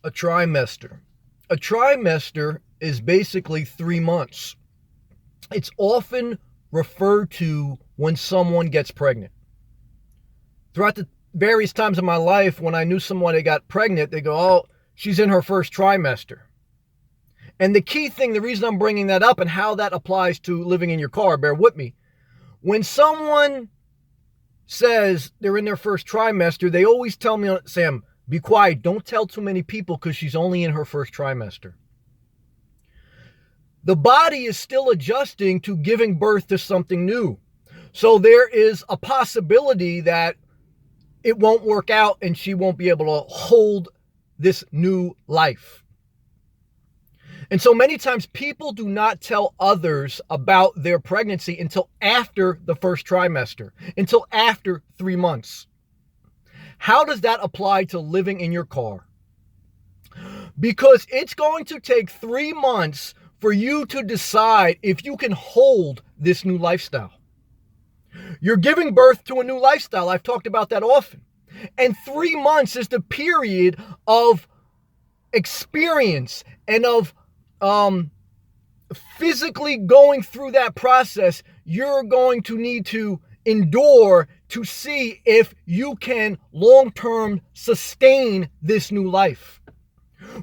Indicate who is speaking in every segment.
Speaker 1: a trimester? A trimester is basically 3 months. It's often referred to when someone gets pregnant. Throughout the various times in my life, when I knew someone that got pregnant, they go, oh, she's in her first trimester. And the key thing, the reason I'm bringing that up and how that applies to living in your car, bear with me. When someone says they're in their first trimester, they always tell me, Sam, be quiet. Don't tell too many people because she's only in her first trimester. The body is still adjusting to giving birth to something new. So there is a possibility that it won't work out and she won't be able to hold this new life. And so many times people do not tell others about their pregnancy until after the first trimester, until after 3 months. How does that apply to living in your car? Because it's going to take 3 months for you to decide if you can hold this new lifestyle. You're giving birth to a new lifestyle. I've talked about that often. And 3 months is the period of experience and of physically going through that process. You're going to need to endure to see if you can long-term sustain this new life.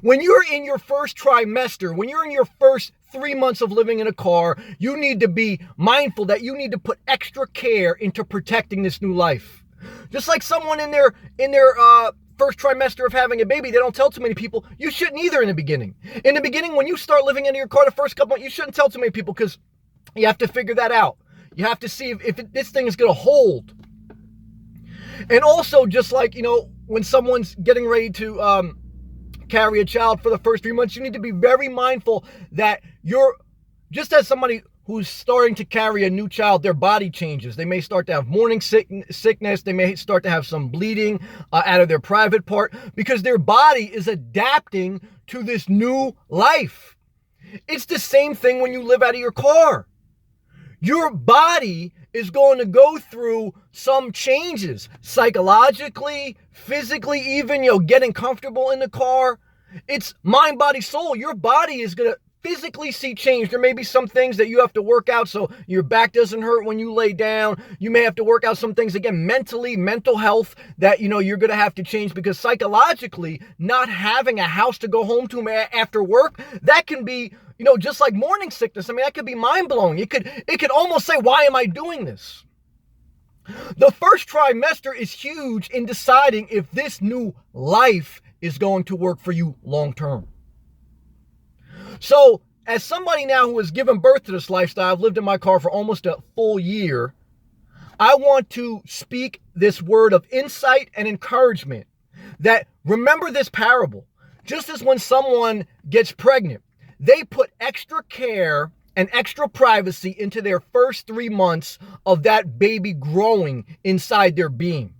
Speaker 1: When you're in your first trimester, when you're in your first 3 months of living in a car, you need to be mindful that you need to put extra care into protecting this new life. Just like someone in their first trimester of having a baby, they don't tell too many people. You shouldn't either in the beginning. In the beginning, when you start living in your car, the first couple months, you shouldn't tell too many people because you have to figure that out. You have to see if this thing is going to hold. And also, just like, when someone's getting ready to carry a child for the first 3 months, you need to be very mindful that you're, just as somebody who's starting to carry a new child, their body changes. They may start to have morning sickness. They may start to have some bleeding out of their private part because their body is adapting to this new life. It's the same thing when you live out of your car. Your body is going to go through some changes psychologically, physically, even, getting comfortable in the car. It's mind, body, soul. Your body is going to physically see change. There may be some things that you have to work out so your back doesn't hurt when you lay down. You may have to work out some things, again, mentally, mental health that, you're going to have to change because psychologically, not having a house to go home to after work, that can be, just like morning sickness. I mean, that could be mind-blowing. It could almost say, why am I doing this? The first trimester is huge in deciding if this new life is going to work for you long-term. So, as somebody now who has given birth to this lifestyle, I've lived in my car for almost a full year, I want to speak this word of insight and encouragement that remember this parable. Just as when someone gets pregnant, they put extra care and extra privacy into their first 3 months of that baby growing inside their being.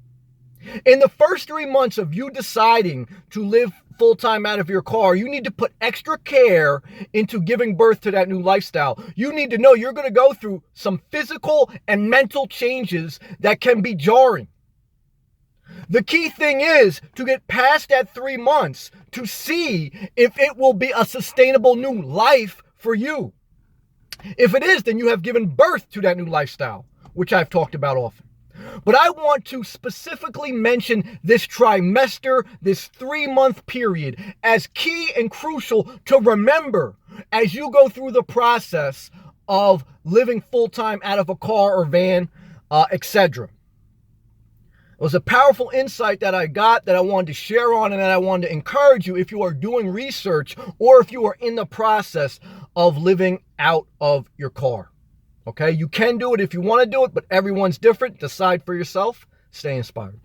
Speaker 1: In the first 3 months of you deciding to live full-time out of your car, you need to put extra care into giving birth to that new lifestyle. You need to know you're going to go through some physical and mental changes that can be jarring. The key thing is to get past that 3 months to see if it will be a sustainable new life for you. If it is, then you have given birth to that new lifestyle, which I've talked about often. But I want to specifically mention this trimester, this 3-month period, as key and crucial to remember as you go through the process of living full-time out of a car or van, etc. It was a powerful insight that I got that I wanted to share on and that I wanted to encourage you if you are doing research or if you are in the process of living out of your car. Okay, you can do it if you want to do it, but everyone's different. Decide for yourself. Stay inspired.